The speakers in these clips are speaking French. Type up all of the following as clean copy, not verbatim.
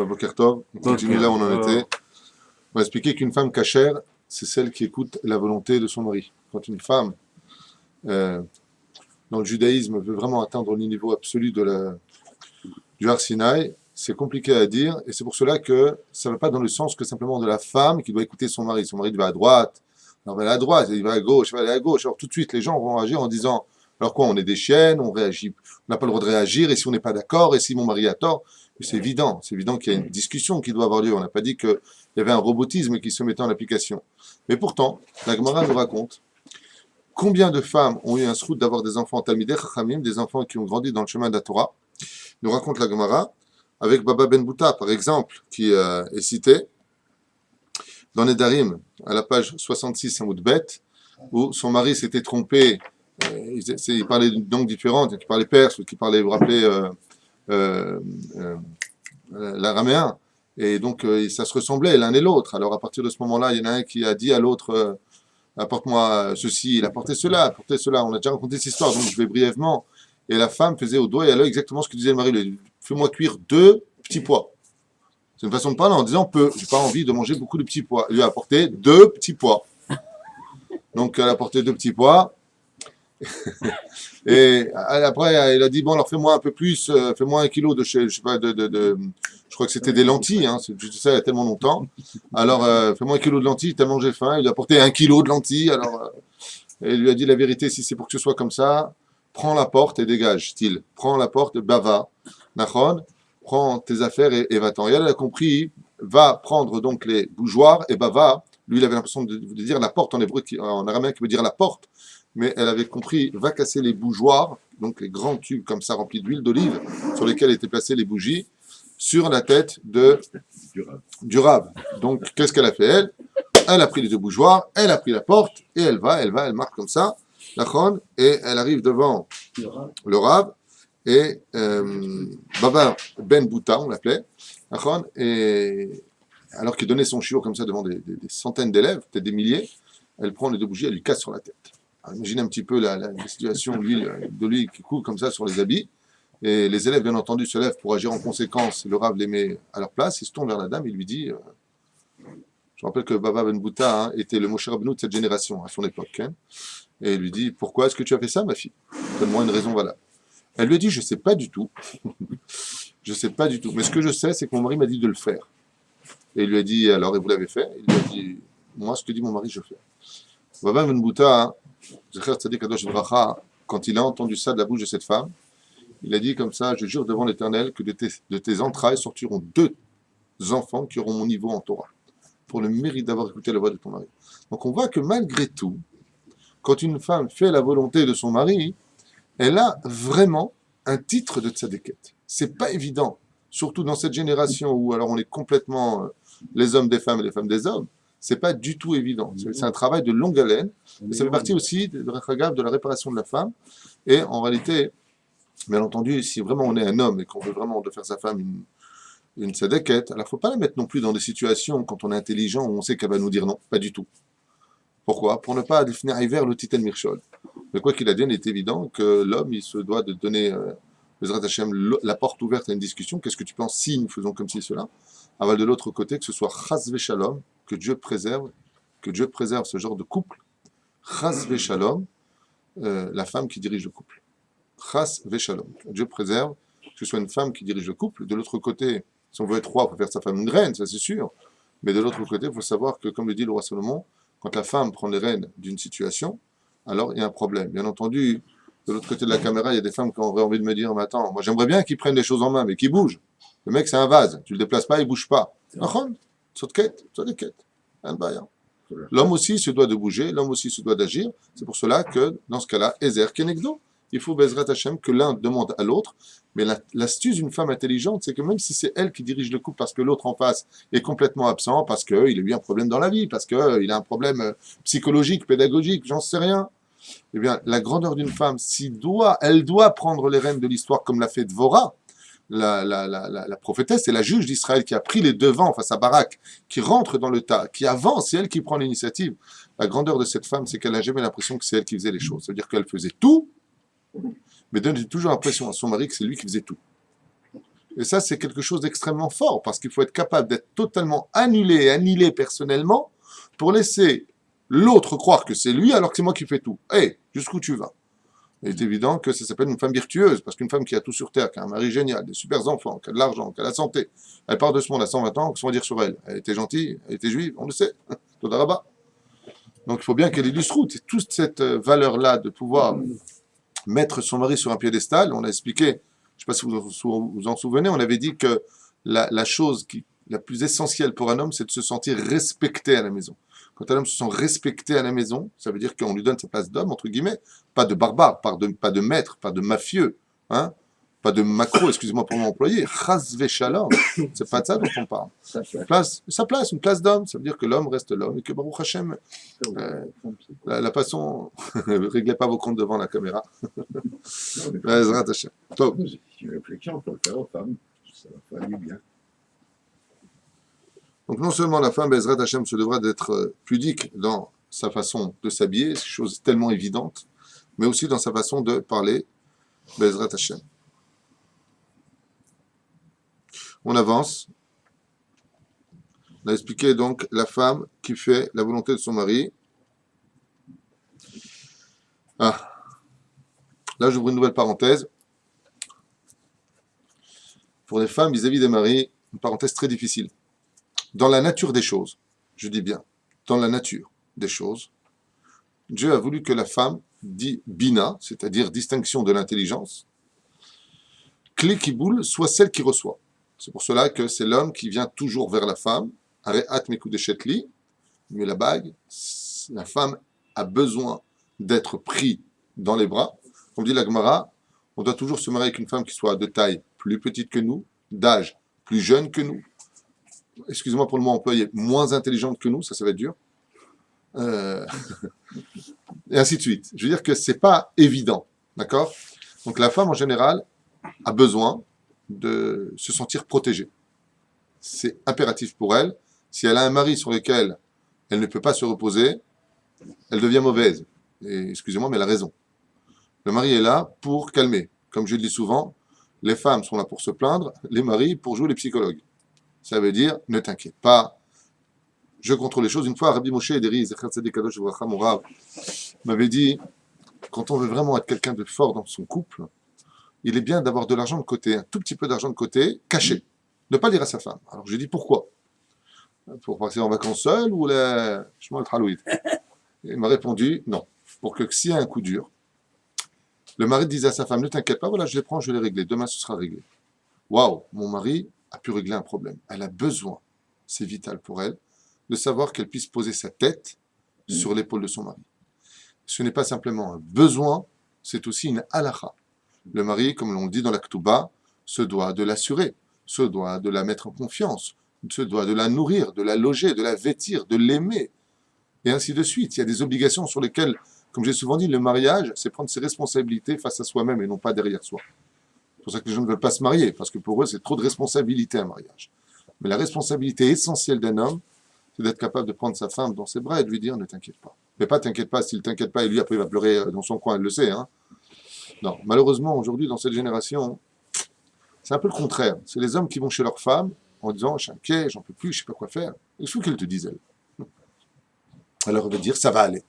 Boker Tov, on continue là où on en était. On va expliquer qu'une femme cachère, c'est celle qui écoute la volonté de son mari. Quand une femme, euh, dans le judaïsme, veut vraiment atteindre le niveau absolu du Har Sinaï, c'est compliqué à dire, et c'est pour cela que ça ne va pas dans le sens que simplement de la femme qui doit écouter son mari. Son mari va à droite, alors il va à droite, il va à gauche, il va aller à gauche. Alors tout de suite, les gens vont agir en disant, alors quoi, on est des chiennes, on réagit, on n'a pas le droit de réagir, et si on n'est pas d'accord, et si mon mari a tort, c'est évident qu'il y a une discussion qui doit avoir lieu. On n'a pas dit qu'il y avait un robotisme qui se mettait en application. Mais pourtant, la Gemara nous raconte combien de femmes ont eu un srout d'avoir des enfants talmidei chachamim, des enfants qui ont grandi dans le chemin de la Torah. Nous raconte la Gemara avec Baba Ben Bouta, par exemple, qui est cité dans Nedarim, à la page 66 Hamoud Bet, où son mari s'était trompé. Il parlait d'une langue différente, qui parlait perse, ou qui parlait, vous vous rappelez, euh, euh, l'araméen. Et donc, ça se ressemblait l'un et l'autre. Alors, à partir de ce moment-là, il y en a un qui a dit à l'autre, apporte-moi ceci, il apportait cela, apportait cela. On a déjà raconté cette histoire, donc je vais brièvement. Et la femme faisait au doigt et à l'œil exactement ce que disait le mari. Il lui dit, fais-moi cuire 2 petits pois. C'est une façon de parler en disant peu. J'ai pas envie de manger beaucoup de petits pois. Il lui a apporté 2 petits pois. Donc, elle a apporté 2 petits pois. Et après, il a dit, bon, alors fais-moi un peu plus, fais-moi 1 kilo je sais pas, je crois que c'était des lentilles, hein, c'est ça il y a tellement longtemps. Alors, fais-moi 1 kilo de lentilles, tellement j'ai faim. Il lui a apporté 1 kilo de lentilles. Alors, et il lui a dit la vérité, si c'est pour que ce soit comme ça, prends la porte et dégage, style. Prends la porte, bava, nachon, prends tes affaires et va-t'en. Et elle a compris, va prendre donc les bougeoirs et bava. Lui, il avait l'impression de dire la porte en hébreu, en araméen, qui veut dire la porte. Mais elle avait compris, va casser les bougeoirs, donc les grands tubes comme ça remplis d'huile d'olive, sur lesquels étaient placées les bougies, sur la tête du rab. Donc, qu'est-ce qu'elle a fait, elle? Elle a pris les 2 bougeoirs, elle a pris la porte, et elle marque comme ça, la chone, et elle arrive devant le rab, et Baba Ben Bouta, on l'appelait, la chone, et alors qu'il donnait son chiot comme ça devant des centaines d'élèves, peut-être des milliers, elle prend les 2 bougies, elle lui casse sur la tête. Alors, imaginez un petit peu la situation, l'huile de l'huile qui coule comme ça sur les habits, et les élèves, bien entendu, se lèvent pour agir en conséquence, le rab les met à leur place, il se tourne vers la dame, il lui dit... Je rappelle que Baba Ben Bouta était le Moshe Rabbeinu de cette génération à son époque. Hein, et il lui dit, pourquoi est-ce que tu as fait ça, ma fille? Donne-moi une raison valable. Elle lui a dit, je ne sais pas du tout. Je ne sais pas du tout. Mais ce que je sais, c'est que mon mari m'a dit de le faire. Et il lui a dit, alors, et vous l'avez fait? Il lui a dit, moi, ce que dit mon mari, je fais. Baba Ben Bouta, quand il a entendu ça de la bouche de cette femme, il a dit comme ça, je jure devant l'Éternel que de tes entrailles sortiront 2 enfants qui auront mon niveau en Torah, pour le mérite d'avoir écouté la voix de ton mari. Donc on voit que malgré tout, quand une femme fait la volonté de son mari, elle a vraiment un titre de tzadéket. C'est pas évident, surtout dans cette génération où alors on est complètement les hommes des femmes et les femmes des hommes. C'est pas du tout évident. C'est un travail de longue haleine. Mais ça fait partie aussi de la réparation de la femme. Et en réalité, bien entendu, si vraiment on est un homme et qu'on veut vraiment de faire sa femme une tzadéket, alors il ne faut pas la mettre non plus dans des situations, quand on est intelligent, où on sait qu'elle va nous dire non, pas du tout. Pourquoi? Pour ne pas définir hiver le titan mirchol. Mais quoi qu'il advienne, il est évident que l'homme, il se doit de donner, Bezrat Hashem, la porte ouverte à une discussion. Qu'est-ce que tu penses si nous faisons comme ci, cela? Avant de l'autre côté, que ce soit chas v'shalom, que Dieu préserve ce genre de couple. Chas v'shalom, la femme qui dirige le couple. Chas v'shalom. Dieu préserve que ce soit une femme qui dirige le couple. De l'autre côté, si on veut être roi, il faut faire sa femme une reine, ça c'est sûr. Mais de l'autre côté, il faut savoir que, comme le dit le roi Salomon, quand la femme prend les rênes d'une situation, alors il y a un problème. Bien entendu, de l'autre côté de la caméra, il y a des femmes qui auraient envie de me dire, mais attends, moi j'aimerais bien qu'ils prennent les choses en main, mais qu'ils bougent. Le mec, c'est un vase. Tu le déplaces pas, il bouge pas. L'homme aussi se doit de bouger, l'homme aussi se doit d'agir. C'est pour cela que, dans ce cas-là, Ezer Kenegdo, il faut Bezrat Hashem que l'un demande à l'autre. Mais l'astuce d'une femme intelligente, c'est que même si c'est elle qui dirige le couple parce que l'autre en face est complètement absent, parce qu'il a eu un problème dans la vie, parce qu'il a un problème psychologique, pédagogique, j'en sais rien, eh bien, la grandeur d'une femme, elle doit prendre les rênes de l'histoire comme l'a fait Dvorah, la prophétesse et la juge d'Israël qui a pris les devants face à Barak, qui rentre dans le tas, qui avance, c'est elle qui prend l'initiative. La grandeur de cette femme, c'est qu'elle n'a jamais l'impression que c'est elle qui faisait les choses. Ça veut dire qu'elle faisait tout, mais donne toujours l'impression à son mari que c'est lui qui faisait tout. Et ça, c'est quelque chose d'extrêmement fort, parce qu'il faut être capable d'être totalement annihilé personnellement, pour laisser l'autre croire que c'est lui, alors que c'est moi qui fais tout. Hé, jusqu'où tu vas? Il est évident que ça s'appelle une femme virtueuse, parce qu'une femme qui a tout sur terre, qui a un mari génial, des super enfants, qui a de l'argent, qui a la santé, elle part de ce monde à 120 ans, qu'est-ce qu'on va dire sur elle? Elle était gentille, elle était juive, on le sait. Toda Rabba. Donc il faut bien qu'elle illustre toute cette valeur-là de pouvoir mettre son mari sur un piédestal. On a expliqué, je ne sais pas si vous en souvenez, on avait dit que la chose la plus essentielle pour un homme, c'est de se sentir respecté à la maison. Quand un homme se sent respecté à la maison, ça veut dire qu'on lui donne sa place d'homme, entre guillemets, pas de barbare, pas de maître, pas de mafieux, hein, pas de macro, excusez-moi pour mon employé, chas shalom, c'est pas de ça dont on parle. Sa place, une place d'homme, ça veut dire que l'homme reste l'homme et que Baruch Hashem, la façon, ne réglez pas vos comptes devant la caméra. Bezrat Hashem. C'est une réflexion, on peut le faire aux femmes, ça va faire du bien. Donc non seulement la femme, Bezrat Hashem, se devra d'être pudique dans sa façon de s'habiller, c'est une chose tellement évidente, mais aussi dans sa façon de parler, Bezrat Hashem. On avance. On a expliqué donc la femme qui fait la volonté de son mari. Ah. Là, j'ouvre une nouvelle parenthèse. Pour les femmes vis-à-vis des maris, une parenthèse très difficile. Dans la nature des choses, je dis bien, dans la nature des choses, Dieu a voulu que la femme, dit bina, c'est-à-dire distinction de l'intelligence, clé qui boule, soit celle qui reçoit. C'est pour cela que c'est l'homme qui vient toujours vers la femme, areat mekudeshetli, mais la bague, la femme a besoin d'être pris dans les bras. Comme dit la Gemara, on doit toujours se marier avec une femme qui soit de taille plus petite que nous, d'âge plus jeune que nous, excusez-moi pour le mot employé, moins intelligente que nous, ça va être dur, et ainsi de suite. Je veux dire que c'est pas évident, d'accord? Donc la femme en général a besoin de se sentir protégée. C'est impératif pour elle. Si elle a un mari sur lequel elle ne peut pas se reposer, elle devient mauvaise. Et excusez-moi, mais elle a raison. Le mari est là pour calmer. Comme je le dis souvent, les femmes sont là pour se plaindre, les maris pour jouer les psychologues. Ça veut dire, ne t'inquiète pas, je contrôle les choses. Une fois, Rabbi Moshe Ederi, m'avait dit, quand on veut vraiment être quelqu'un de fort dans son couple, il est bien d'avoir de l'argent de côté, un tout petit peu d'argent de côté, caché. Ne pas dire à sa femme. Alors je lui ai dit, pourquoi? Pour passer en vacances seul ou je le tralouide. Il m'a répondu, non. Pour que s'il y a un coup dur, le mari disait à sa femme, ne t'inquiète pas, voilà, je les prends, je vais les régler. Demain, ce sera réglé. Waouh, mon mari a pu régler un problème. Elle a besoin, c'est vital pour elle, de savoir qu'elle puisse poser sa tête sur l'épaule de son mari. Ce n'est pas simplement un besoin, c'est aussi une halakha. Le mari, comme l'on dit dans la Ketouba, se doit de l'assurer, se doit de la mettre en confiance, se doit de la nourrir, de la loger, de la vêtir, de l'aimer, et ainsi de suite. Il y a des obligations sur lesquelles, comme j'ai souvent dit, le mariage, c'est prendre ses responsabilités face à soi-même et non pas derrière soi. C'est pour ça que les gens ne veulent pas se marier, parce que pour eux, c'est trop de responsabilité un mariage. Mais la responsabilité essentielle d'un homme, c'est d'être capable de prendre sa femme dans ses bras et de lui dire « ne t'inquiète pas ». Mais pas « t'inquiète pas », s'il ne t'inquiète pas, et lui après il va pleurer dans son coin, elle le sait. Hein. Non, malheureusement, aujourd'hui, dans cette génération, c'est un peu le contraire. C'est les hommes qui vont chez leurs femmes en disant « je suis inquiet, j'en peux plus, je ne sais pas quoi faire ». Et il faut qu'elles te disent, elles. Alors elle va dire « ça va aller ».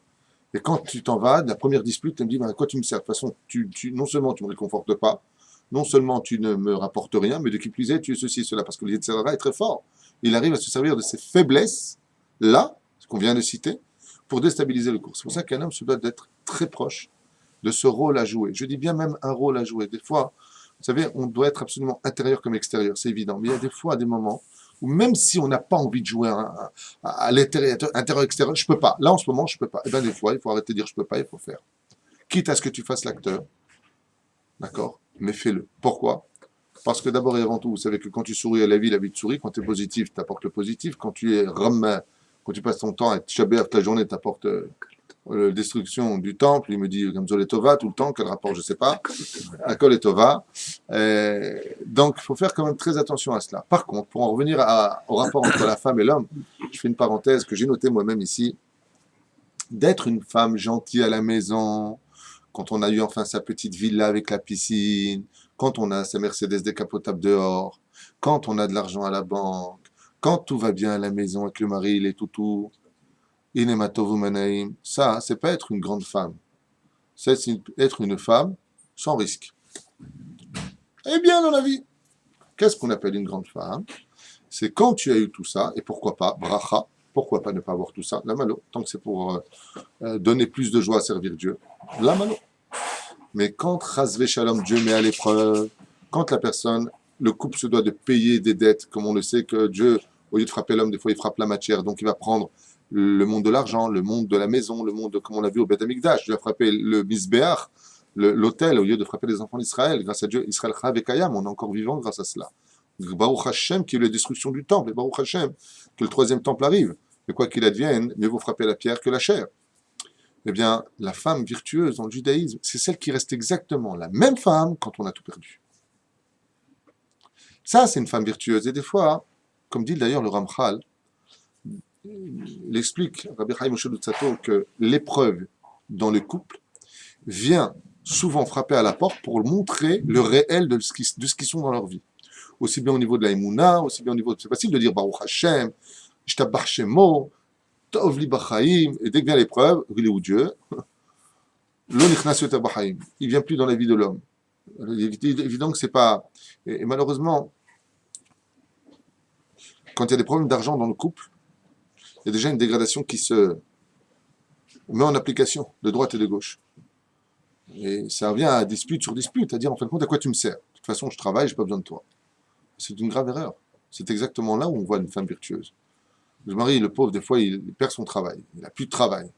Et quand tu t'en vas, la première dispute, elle me dit bah, « à quoi tu me sers ?» De toute façon, non seulement tu ne me réconfortes pas, non seulement tu ne me rapportes rien, mais de qui plus est, tu es ceci, cela, parce que le Yetzirah est très fort. Il arrive à se servir de ces faiblesses-là, ce qu'on vient de citer, pour déstabiliser le cours. C'est pour ça qu'un homme se doit d'être très proche de ce rôle à jouer. Je dis bien même un rôle à jouer. Des fois, vous savez, on doit être absolument intérieur comme extérieur, c'est évident. Mais il y a des fois, des moments où même si on n'a pas envie de jouer à l'intérieur, intérieur-extérieur, je ne peux pas. Là, en ce moment, je ne peux pas. Et bien des fois, il faut arrêter de dire je ne peux pas, il faut faire. Quitte à ce que tu fasses l'acteur, d'accord, mais fais-le. Pourquoi? Parce que d'abord et avant tout, vous savez que quand tu souris à la vie te sourit. Quand tu es positif, tu apportes le positif. Quand tu es quand tu passes ton temps à Tchabéa toute la journée, tu apportes la destruction du temple. Il me dit Gamzol et Tova tout le temps. Quel rapport, je ne sais pas. Akol et Tova. Donc, il faut faire quand même très attention à cela. Par contre, pour en revenir au rapport entre la femme et l'homme, je fais une parenthèse que j'ai notée moi-même ici. D'être une femme gentille à la maison, quand on a eu enfin sa petite villa avec la piscine, quand on a sa Mercedes décapotable dehors, quand on a de l'argent à la banque, quand tout va bien à la maison avec le mari, les toutous, Inematovu Manaim, ça, c'est pas être une grande femme. C'est être une femme sans risque. Eh bien, dans la vie, qu'est-ce qu'on appelle une grande femme? C'est quand tu as eu tout ça, et pourquoi pas, bracha, pourquoi pas ne pas avoir tout ça, la malo, tant que c'est pour donner plus de joie à servir Dieu, la malo. Mais quand Chazvé Shalom, Dieu met à l'épreuve, quand la personne, le couple se doit de payer des dettes, comme on le sait que Dieu, au lieu de frapper l'homme, des fois il frappe la matière, donc il va prendre le monde de l'argent, le monde de la maison, le monde, comme on l'a vu au Beth Amikdash, il va frapper le Misbéach, l'autel, au lieu de frapper les enfants d'Israël. Grâce à Dieu, Israël Chav et Kayam, on est encore vivant grâce à cela. Baruch Hashem, qui est la destruction du temple, et Baruch Hashem, que le troisième temple arrive. Mais quoi qu'il advienne, mieux vaut frapper la pierre que la chair. Eh bien, la femme virtueuse dans le judaïsme, c'est celle qui reste exactement la même femme quand on a tout perdu. Ça, c'est une femme virtueuse. Et des fois, comme dit d'ailleurs le Ramchal, il explique, Rabbi Chaim Moshe Luzzatto, que l'épreuve dans le couple vient souvent frapper à la porte pour montrer le réel de ce qu'ils sont dans leur vie. Aussi bien au niveau de la Emouna, aussi bien au niveau... C'est facile de dire Baruch Hashem, Ishtabach Shemo, Tov li b'chaim, et dès que vient l'épreuve, il est où Dieu, Lo nichnas yoter b'chaim, il vient plus dans la vie de l'homme. Il est évident que c'est pas... Et malheureusement, quand il y a des problèmes d'argent dans le couple, il y a déjà une dégradation qui se met en application de droite et de gauche. Et ça revient à dispute sur dispute, à dire en fin de compte à quoi tu me sers. De toute façon, je travaille, j'ai pas besoin de toi. C'est une grave erreur. C'est exactement là où on voit une femme virtueuse. Le mari, le pauvre, des fois, il perd son travail. Il n'a plus de travail.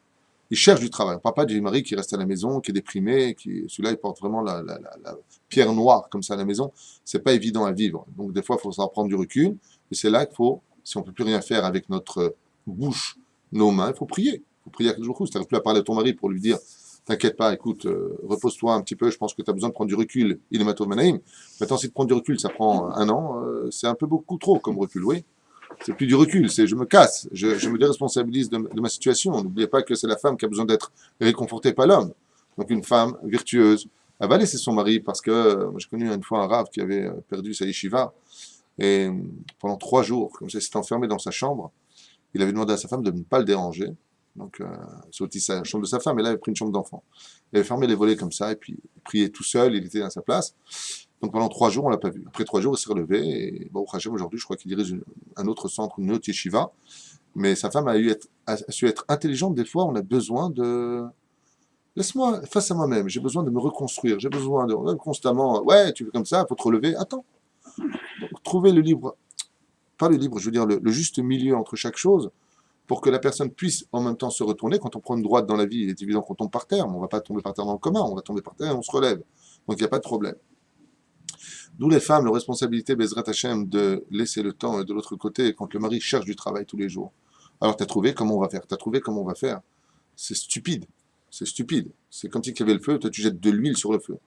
Il cherche du travail. On ne parle pas du mari qui reste à la maison, qui est déprimé, celui-là, il porte vraiment la pierre noire comme ça à la maison. C'est pas évident à vivre. Donc, des fois, il faut savoir prendre du recul. Et c'est là qu'il faut, si on ne peut plus rien faire avec notre bouche, nos mains, il faut prier. Il faut prier à quelque chose. Tu n'arrives plus à parler à ton mari pour lui dire t'inquiète pas, écoute, repose-toi un petit peu, je pense que tu as besoin de prendre du recul. Il est mato manaïm. Maintenant, si de prendre du recul, ça prend un an, c'est un peu beaucoup trop comme recul, oui. C'est plus du recul, c'est je me casse, je me déresponsabilise de ma situation. N'oubliez pas que c'est la femme qui a besoin d'être réconfortée, pas l'homme. Donc une femme virtueuse, elle va laisser son mari parce que j'ai connu une fois un rave qui avait perdu sa yeshiva et pendant 3 jours, comme ça, il s'était enfermé dans sa chambre. Il avait demandé à sa femme de ne pas le déranger. Donc, c'est aussi la chambre de sa femme, et là, il avait pris une chambre d'enfant. Il avait fermé les volets comme ça, et puis il priait tout seul, il était à sa place. Donc, pendant 3 jours, on ne l'a pas vu. Après 3 jours, il s'est relevé, et bon, Hachem, aujourd'hui, je crois qu'il dirige un autre centre, une autre yeshiva. Mais sa femme a su être intelligente. Des fois, on a besoin de... Laisse-moi face à moi-même, j'ai besoin de me reconstruire, j'ai besoin de constamment... Ouais, tu fais comme ça, il faut te relever. Attends. Donc, trouver le libre... Pas le libre, je veux dire le juste milieu entre chaque chose, pour que la personne puisse en même temps se retourner. Quand on prend une droite dans la vie, il est évident qu'on tombe par terre, mais on ne va pas tomber par terre dans le commun, on va tomber par terre et on se relève. Donc il n'y a pas de problème. D'où les femmes, leur responsabilité, Bezrat Hashem, de laisser le temps et de l'autre côté, quand le mari cherche du travail tous les jours. Alors tu as trouvé comment on va faire, C'est stupide, c'est stupide. C'est comme si il y avait le feu, toi tu jettes de l'huile sur le feu.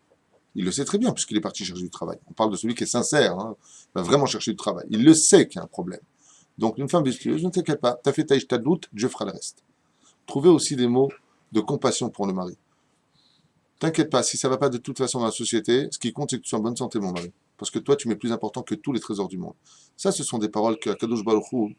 Il le sait très bien, puisqu'il est parti chercher du travail. On parle de celui qui est sincère, il va vraiment chercher du travail. Il le sait qu'il y a un problème. Donc, une femme virtueuse, ne t'inquiète pas, t'as fait ta doute, Dieu fera le reste. Trouvez aussi des mots de compassion pour le mari. T'inquiète pas, si ça va pas de toute façon dans la société, ce qui compte, c'est que tu sois en bonne santé, mon mari. Parce que toi, tu m'es plus important que tous les trésors du monde. Ça, ce sont des paroles que Kadosh Baruch Hu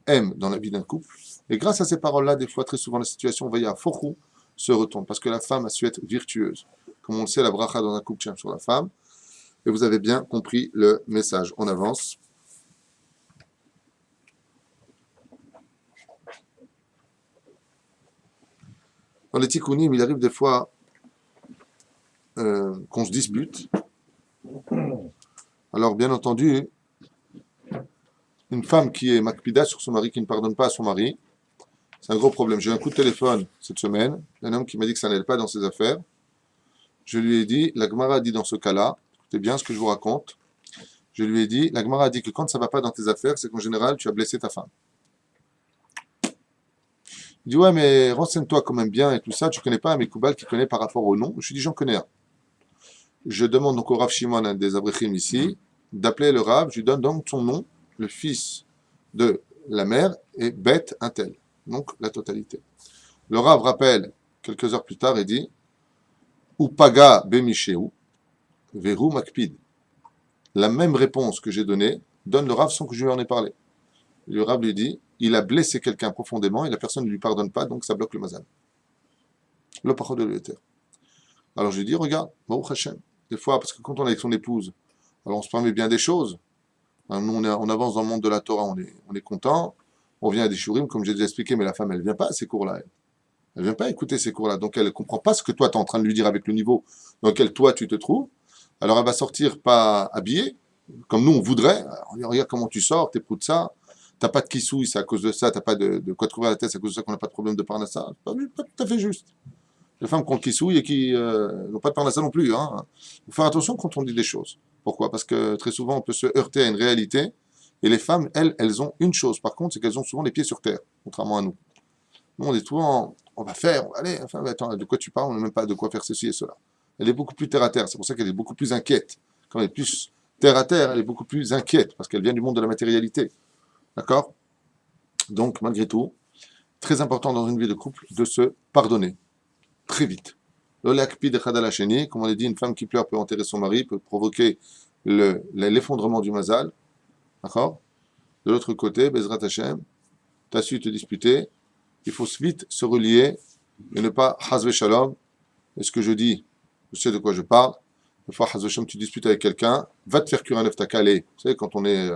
aime dans la vie d'un couple. Et grâce à ces paroles-là, des fois, très souvent, la situation, va y avoir Fochou se retourne. Parce que la femme a su être virtueuse. Comme on le sait, la bracha dans un couple tient sur la femme. Et vous avez bien compris le message. On avance. Dans les tikkunim, il arrive des fois qu'on se dispute. Alors, bien entendu, une femme qui est makpida sur son mari, qui ne pardonne pas à son mari, c'est un gros problème. J'ai eu un coup de téléphone cette semaine, un homme qui m'a dit que ça n'allait pas dans ses affaires. Je lui ai dit, la Gemara a dit dans ce cas-là, écoutez bien ce que je vous raconte, je lui ai dit, la Gemara a dit que quand ça ne va pas dans tes affaires, c'est qu'en général, tu as blessé ta femme. Il dit, ouais, mais renseigne-toi quand même bien et tout ça. Tu connais pas un Mekoubal qui connaît par rapport au nom? Je lui dis, j'en connais un. Je demande donc au Rav Shimon, un des Abrechim ici, d'appeler le Rav. Je lui donne donc son nom, le fils de la mère, et Beth Intel. Donc, la totalité. Le Rav rappelle quelques heures plus tard et dit, ou paga bemisheu, veru makpid. La même réponse que j'ai donnée donne le Rav sans que je lui en ai parlé. Le Rav lui dit, il a blessé quelqu'un profondément et la personne ne lui pardonne pas, donc ça bloque le mazal. Le parole de l'Éther. Alors je lui dis, regarde, Baruch Hashem. Des fois, parce que quand on est avec son épouse, alors on se permet bien des choses. Nous, on avance dans le monde de la Torah, on est content. On vient à des shurim, comme j'ai déjà expliqué, mais la femme, elle vient pas à ces cours-là. Elle vient pas écouter ces cours-là. Donc elle ne comprend pas ce que toi, tu es en train de lui dire avec le niveau dans lequel toi, tu te trouves. Alors elle va sortir pas habillée, comme nous, on voudrait. Alors, on dit, regarde comment tu sors, t'es pour de ça. T'as pas de kissouille, c'est à cause de ça. T'as pas de quoi te couvrir la tête, c'est à cause de ça qu'on n'a pas de problème de parnassa. Pas tout à fait juste. Les femmes qui ont le kissouille et qui n'ont pas de parnassa non plus. Hein. Il faut faire attention quand on dit des choses. Pourquoi? Parce que très souvent, on peut se heurter à une réalité. Et les femmes, elles ont une chose. Par contre, c'est qu'elles ont souvent les pieds sur terre, contrairement à nous. Nous, on est souvent, on va faire, on va aller. Enfin, attends, de quoi tu parles? On n'a même pas de quoi faire ceci et cela. Elle est beaucoup plus terre à terre. C'est pour ça qu'elle est beaucoup plus inquiète. Quand elle est plus terre à terre, elle est beaucoup plus inquiète parce qu'elle vient du monde de la matérialité. D'accord? Donc, malgré tout, très important dans une vie de couple de se pardonner très vite. L'olakpi de Khadalacheni, comme on l'a dit, une femme qui pleure peut enterrer son mari, peut provoquer l'effondrement du mazal. D'accord? De l'autre côté, Bezrat Hashem, tu as su te disputer, il faut vite se relier et ne pas Hazve Shalom. Et ce que je dis, je sais de quoi je parle. Une fois Hazve Shalom, tu disputes avec quelqu'un, va te faire cuire un œuf, t'as calé. Vous savez, quand on est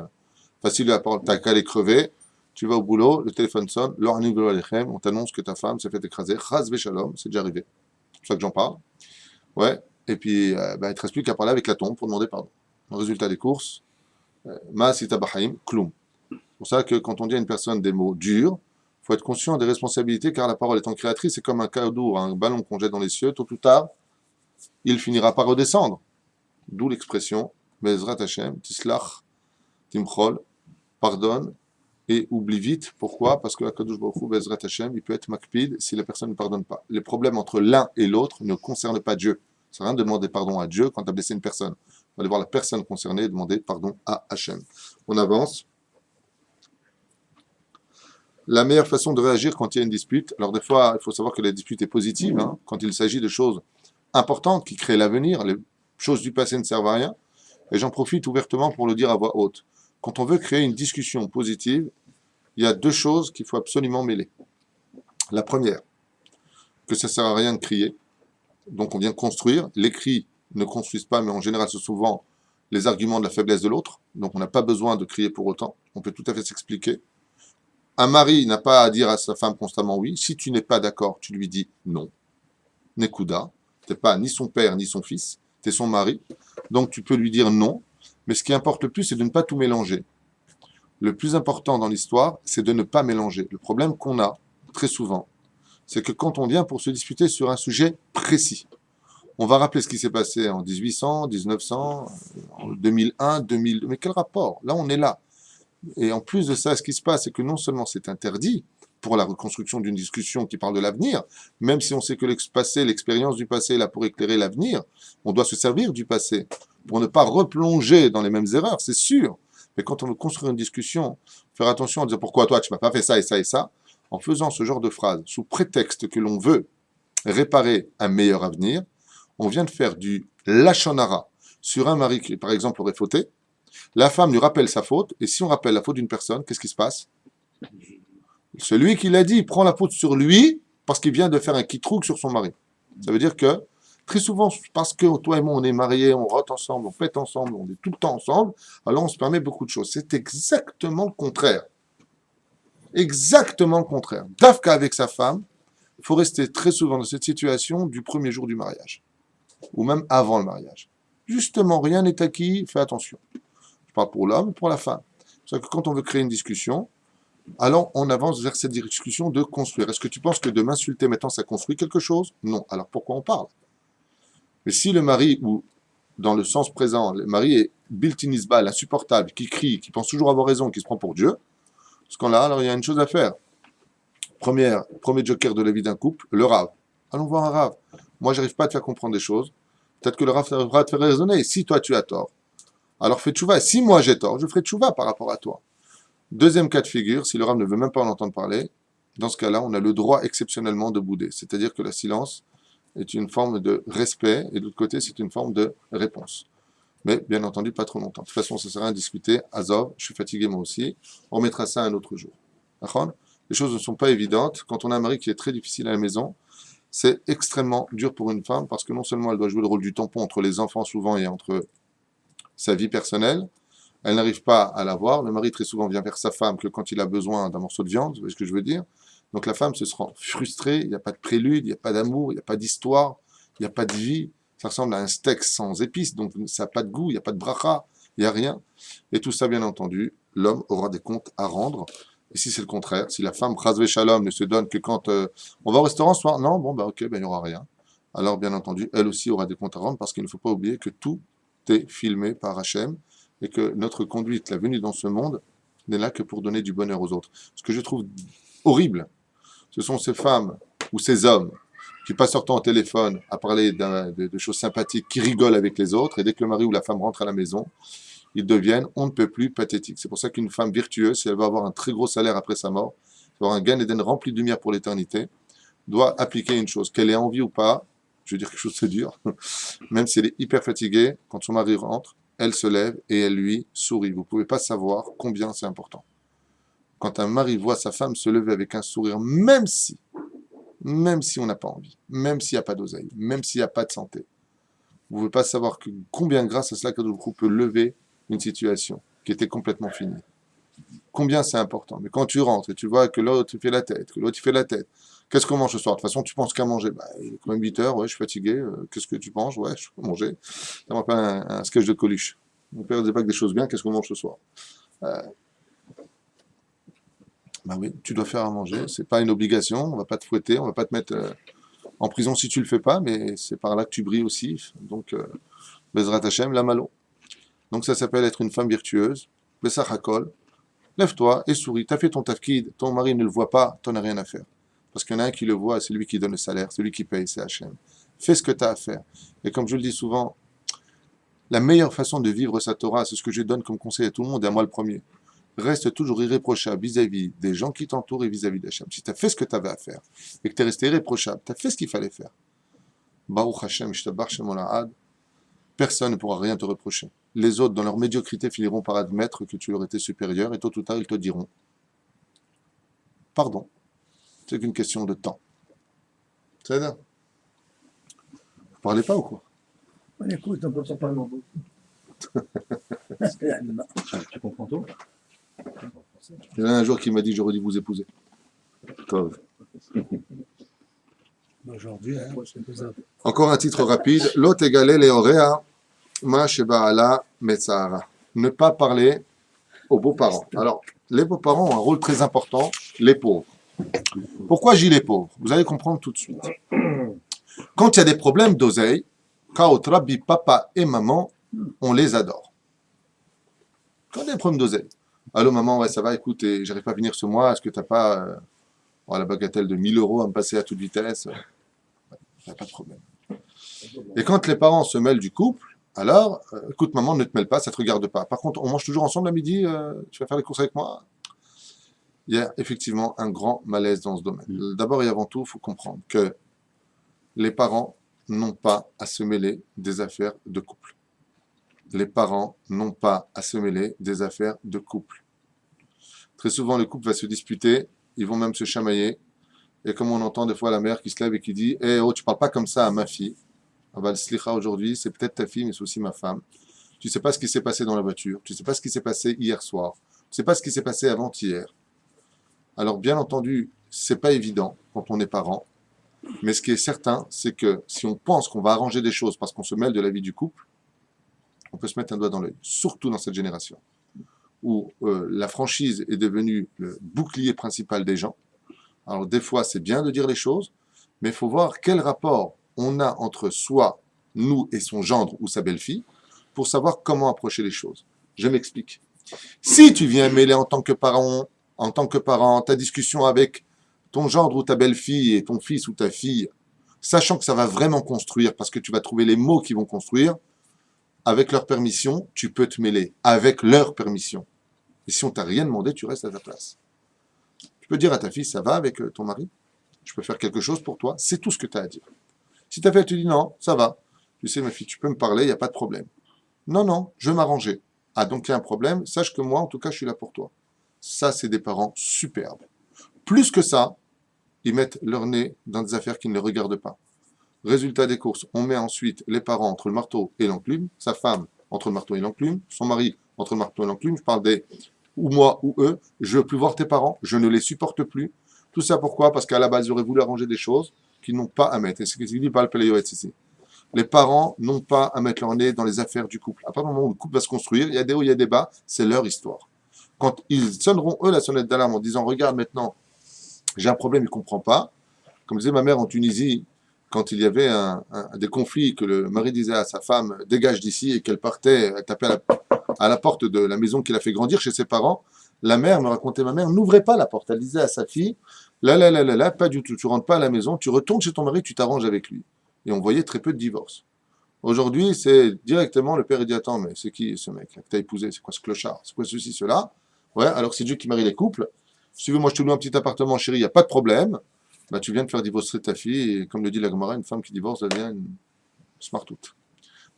facile à la parole, t'as calé crevé, tu vas au boulot, le téléphone sonne, on t'annonce que ta femme s'est fait écraser. Hazve Shalom, c'est déjà arrivé. C'est pour ça que j'en parle. Ouais. Et puis, il ne te reste plus qu'à parler avec la tombe pour demander pardon. Le résultat des courses, Ma sita bahaim, kloum. C'est pour ça que quand on dit à une personne des mots durs, il faut être conscient des responsabilités car la parole étant créatrice, c'est comme un cadeau, un ballon qu'on jette dans les cieux, tôt ou tard, il finira par redescendre. D'où l'expression Bezrat Hashem, Tislach, Timchol, pardonne et oublie vite. Pourquoi? Parce que Akadosh Baruch Hu, Bezrat Hashem, il peut être makpid si la personne ne pardonne pas. Les problèmes entre l'un et l'autre ne concernent pas Dieu. Ça sert à rien de demander pardon à Dieu quand tu as blessé une personne. Il faut aller voir la personne concernée et demander pardon à Hashem. On avance. La meilleure façon de réagir quand il y a une dispute, alors des fois, il faut savoir que la dispute est positive, hein, quand il s'agit de choses importantes qui créent l'avenir, les choses du passé ne servent à rien, et j'en profite ouvertement pour le dire à voix haute. Quand on veut créer une discussion positive, il y a deux choses qu'il faut absolument mêler. La première, que ça ne sert à rien de crier, donc on vient construire, les cris ne construisent pas, mais en général c'est souvent les arguments de la faiblesse de l'autre, donc on n'a pas besoin de crier pour autant, on peut tout à fait s'expliquer. Un mari n'a pas à dire à sa femme constamment oui. Si tu n'es pas d'accord, tu lui dis non. Nekuda. Tu n'es pas ni son père ni son fils. Tu es son mari. Donc tu peux lui dire non. Mais ce qui importe le plus, c'est de ne pas tout mélanger. Le plus important dans l'histoire, c'est de ne pas mélanger. Le problème qu'on a, très souvent, c'est que quand on vient pour se disputer sur un sujet précis, on va rappeler ce qui s'est passé en 1800, 1900, en 2001, 2002. Mais quel rapport? Là, on est là. Et en plus de ça, ce qui se passe, c'est que non seulement c'est interdit pour la reconstruction d'une discussion qui parle de l'avenir, même si on sait que passé, l'expérience du passé est là pour éclairer l'avenir, on doit se servir du passé pour ne pas replonger dans les mêmes erreurs, c'est sûr. Mais quand on veut construire une discussion, faire attention à dire pourquoi toi tu m'as pas fait ça et ça et ça, en faisant ce genre de phrase, sous prétexte que l'on veut réparer un meilleur avenir, on vient de faire du lachon hara sur un mari qui, par exemple, aurait fauté. La femme lui rappelle sa faute, et si on rappelle la faute d'une personne, qu'est-ce qui se passe? Celui qui l'a dit prend la faute sur lui parce qu'il vient de faire un quitrouk sur son mari. Ça veut dire que, très souvent, parce que toi et moi, on est mariés, on rote ensemble, on pète ensemble, on est tout le temps ensemble, alors on se permet beaucoup de choses. C'est exactement le contraire. Exactement le contraire. Dafka avec sa femme, il faut rester très souvent dans cette situation du premier jour du mariage, ou même avant le mariage. Justement, rien n'est acquis, fais attention. Je parle pour l'homme, pour la femme. C'est pour ça que quand on veut créer une discussion, alors on avance vers cette discussion de construire. Est-ce que tu penses que de m'insulter maintenant, ça construit quelque chose? Non. Alors pourquoi on parle? Mais si le mari, ou dans le sens présent, le mari est biltinisbal, insupportable, qui crie, qui pense toujours avoir raison, qui se prend pour Dieu, ce qu'on a, alors il y a une chose à faire. Premier joker de la vie d'un couple, le Rav. Allons voir un Rav. Moi, j'arrive pas à te faire comprendre des choses. Peut-être que le Rav arrivera à te faire raisonner. Si toi, tu as tort, alors fais tchouva. Si moi j'ai tort, je ferai tchouva par rapport à toi. Deuxième cas de figure, si le Rav ne veut même pas en entendre parler, dans ce cas-là, on a le droit exceptionnellement de bouder. C'est-à-dire que le silence est une forme de respect, et de l'autre côté, c'est une forme de réponse. Mais bien entendu, pas trop longtemps. De toute façon, ça ne sert à rien de discuter. Azov, je suis fatigué moi aussi. On remettra ça un autre jour. D'accord? Les choses ne sont pas évidentes. Quand on a un mari qui est très difficile à la maison, c'est extrêmement dur pour une femme parce que non seulement elle doit jouer le rôle du tampon entre les enfants souvent et entre sa vie personnelle, elle n'arrive pas à l'avoir. Le mari très souvent vient vers sa femme que quand il a besoin d'un morceau de viande, vous voyez ce que je veux dire? Donc la femme se sent frustrée, il n'y a pas de prélude, il n'y a pas d'amour, il n'y a pas d'histoire, il n'y a pas de vie. Ça ressemble à un steak sans épices, donc ça n'a pas de goût, il n'y a pas de bracha, il n'y a rien. Et tout ça, bien entendu, l'homme aura des comptes à rendre. Et si c'est le contraire, si la femme, chas shalom, ne se donne que quand on va au restaurant ce soir, non, bon, bah ok, ben, il n'y aura rien. Alors, bien entendu, elle aussi aura des comptes à rendre parce qu'il ne faut pas oublier que tout est filmé par Hachem et que notre conduite, la venue dans ce monde, n'est là que pour donner du bonheur aux autres. Ce que je trouve horrible, ce sont ces femmes ou ces hommes qui passent leur temps au téléphone à parler de choses sympathiques, qui rigolent avec les autres, et dès que le mari ou la femme rentre à la maison, ils deviennent on ne peut plus pathétiques. C'est pour ça qu'une femme virtueuse, si elle veut avoir un très gros salaire après sa mort, avoir un Gan Eden rempli de lumière pour l'éternité, doit appliquer une chose, qu'elle ait envie ou pas, je veux dire quelque chose de dur, même si elle est hyper fatiguée, quand son mari rentre, elle se lève et elle lui sourit. Vous ne pouvez pas savoir combien c'est important. Quand un mari voit sa femme se lever avec un sourire, même si on n'a pas envie, même s'il n'y a pas d'oseille, même s'il n'y a pas de santé, vous ne pouvez pas savoir combien grâce à cela que Kadosh peut lever une situation qui était complètement finie. Combien c'est important. Mais quand tu rentres et tu vois que l'autre fait la tête, que l'autre fait la tête, qu'est-ce qu'on mange ce soir? De toute façon, tu penses qu'à manger. Bah, il est quand même 8 heures, ouais, je suis fatigué. Qu'est-ce que tu manges? Ouais, je peux manger. Ça m'a pas un sketch de Coluche. Mon père ne disait pas que des choses bien, qu'est-ce qu'on mange ce soir? Bah oui, tu dois faire à manger. C'est pas une obligation. On va pas te fouetter, on va pas te mettre en prison si tu le fais pas, mais c'est par là que tu brilles aussi. Donc, Bezrat Hashem, la malo. Donc ça s'appelle être une femme virtueuse. Bessach Hakol. Lève-toi et souris. Tu as fait ton tafkid, ton mari ne le voit pas, tu n'as rien à faire. Parce qu'il y en a un qui le voit, c'est lui qui donne le salaire, c'est lui qui paye, c'est Hachem. Fais ce que tu as à faire. Et comme je le dis souvent, la meilleure façon de vivre sa Torah, c'est ce que je donne comme conseil à tout le monde, et à moi le premier. Reste toujours irréprochable vis-à-vis des gens qui t'entourent et vis-à-vis d'Hachem. Si tu as fait ce que tu avais à faire, et que tu es resté irréprochable, tu as fait ce qu'il fallait faire. Baruch Hashem, Ishtabach Shem Olahad, personne ne pourra rien te reprocher. Les autres, dans leur médiocrité, finiront par admettre que tu leur étais supérieur, et tôt ou tard, ils te diront pardon. C'est qu'une question de temps. C'est ça. Vous parlez pas ou quoi? On écoute, on peut pas parler beaucoup. Tu comprends tout? Il y en a un jour qui m'a dit que j'aurais dû vous épouser. Tov. Aujourd'hui, c'est faisable. Encore un titre rapide. Lot égalé leorea ma sheba'ala metzahara. Ne pas parler aux beaux-parents. Alors, les beaux-parents ont un rôle très important, les pauvres. Pourquoi j'ai les pauvres? Vous allez comprendre tout de suite. Quand il y a des problèmes d'oseille, Kaot Rabbi, papa et maman, on les adore. Quand il y a des problèmes d'oseille. Allô maman, ouais ça va, écoute, j'arrive pas à venir ce mois, est-ce que t'as pas la bagatelle de 1000 euros à me passer à toute vitesse? Ouais, pas de problème. Et quand les parents se mêlent du couple, alors, écoute maman, ne te mêle pas, ça te regarde pas. Par contre, on mange toujours ensemble à midi, tu vas faire les courses avec moi? Il y a effectivement un grand malaise dans ce domaine. D'abord et avant tout, il faut comprendre que les parents n'ont pas à se mêler des affaires de couple. Les parents n'ont pas à se mêler des affaires de couple. Très souvent, le couple va se disputer, ils vont même se chamailler. Et comme on entend des fois la mère qui se lève et qui dit « Eh oh, tu parles pas comme ça à ma fille. Ah bah, le slicha aujourd'hui, c'est peut-être ta fille, mais c'est aussi ma femme. Tu sais pas ce qui s'est passé dans la voiture. Tu sais pas ce qui s'est passé hier soir. Tu sais pas ce qui s'est passé avant-hier. » Alors, bien entendu, c'est pas évident quand on est parent. Mais ce qui est certain, c'est que si on pense qu'on va arranger des choses parce qu'on se mêle de la vie du couple, on peut se mettre un doigt dans l'œil, surtout dans cette génération, où la franchise est devenue le bouclier principal des gens. Alors des fois, c'est bien de dire les choses, mais il faut voir quel rapport on a entre soi, nous et son gendre ou sa belle-fille, pour savoir comment approcher les choses. Je m'explique. Si tu viens mêler en tant que parent, ta discussion avec ton gendre ou ta belle-fille et ton fils ou ta fille, sachant que ça va vraiment construire, parce que tu vas trouver les mots qui vont construire, avec leur permission, tu peux te mêler. Avec leur permission. Et si on t'a rien demandé, tu restes à ta place. Tu peux dire à ta fille, ça va avec ton mari? Je peux faire quelque chose pour toi? C'est tout ce que tu as à dire. Si ta fille elle te dit non, ça va. Tu sais, ma fille, tu peux me parler, il n'y a pas de problème. Non, non, je vais m'arranger. Ah, donc il y a un problème, sache que moi, en tout cas, je suis là pour toi. Ça, c'est des parents superbes. Plus que ça, ils mettent leur nez dans des affaires qui ne les regardent pas. Résultat des courses, on met ensuite les parents entre le marteau et l'enclume, sa femme entre le marteau et l'enclume, son mari entre le marteau et l'enclume, je parle des ou moi ou eux, je veux plus voir tes parents, je ne les supporte plus. Tout ça pourquoi? Parce qu'à la base, ils auraient voulu arranger des choses qu'ils n'ont pas à mettre. Et c'est ce qu'il dit par le Péléoët ici. Les parents n'ont pas à mettre leur nez dans les affaires du couple. À partir du moment où le couple va se construire, il y a des hauts, il y a des bas, c'est leur histoire. Quand ils sonneront, eux, la sonnette d'alarme en disant, regarde maintenant, j'ai un problème, il ne comprend pas. Comme disait ma mère en Tunisie, quand il y avait des conflits, que le mari disait à sa femme, dégage d'ici, et qu'elle partait, elle tapait à la porte de la maison qu'il a fait grandir chez ses parents, la mère, me racontait ma mère, n'ouvrez pas la porte. Elle disait à sa fille, là, pas du tout, tu rentres pas à la maison, tu retournes chez ton mari, tu t'arranges avec lui. Et on voyait très peu de divorces. Aujourd'hui, c'est directement, le père il dit, attends, mais c'est qui ce mec que t'as épousé? C'est quoi ce clochard? C'est quoi ceci, cela? Ouais, alors c'est Dieu qui marie les couples. Si tu veux, moi je te loue un petit appartement, chérie, il n'y a pas de problème. Bah, tu viens de faire divorcer ta fille, et comme le dit la Gemara, une femme qui divorce devient une smartout.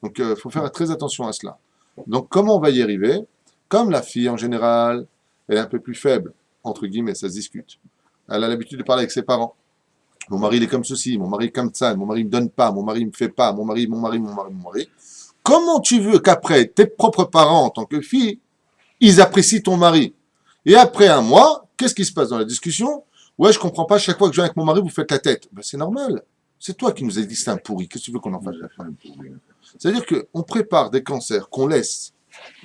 Donc, il faut faire très attention à cela. Donc, comment on va y arriver? Comme la fille, en général, elle est un peu plus faible, entre guillemets, ça se discute. Elle a l'habitude de parler avec ses parents. Mon mari, il est comme ceci, mon mari est comme ça, mon mari ne me donne pas, mon mari ne me fait pas, mon mari. Comment tu veux qu'après, tes propres parents, en tant que fille, ils apprécient ton mari? Et après un mois, qu'est-ce qui se passe dans la discussion? Ouais, je comprends pas, chaque fois que je viens avec mon mari, vous faites la tête. Ben, c'est normal. C'est toi qui nous as dit que c'est un pourri. Qu'est-ce que tu veux qu'on en fasse? C'est-à-dire qu'on prépare des cancers qu'on laisse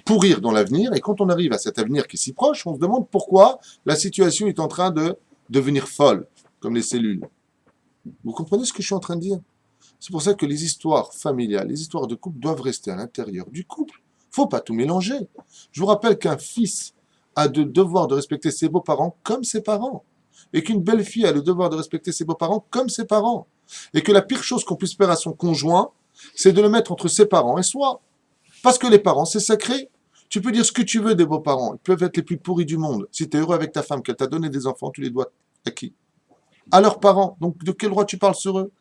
pourrir dans l'avenir, et quand on arrive à cet avenir qui est si proche, on se demande pourquoi la situation est en train de devenir folle, comme les cellules. Vous comprenez ce que je suis en train de dire? C'est pour ça que les histoires familiales, les histoires de couple doivent rester à l'intérieur du couple. Faut pas tout mélanger. Je vous rappelle qu'un fils a le devoir de respecter ses beaux-parents comme ses parents. Et qu'une belle-fille a le devoir de respecter ses beaux-parents comme ses parents. Et que la pire chose qu'on puisse faire à son conjoint, c'est de le mettre entre ses parents et soi. Parce que les parents, c'est sacré. Tu peux dire ce que tu veux des beaux-parents. Ils peuvent être les plus pourris du monde. Si tu es heureux avec ta femme, qu'elle t'a donné des enfants, tu les dois à qui? À leurs parents. Donc, de quel droit tu parles sur eux?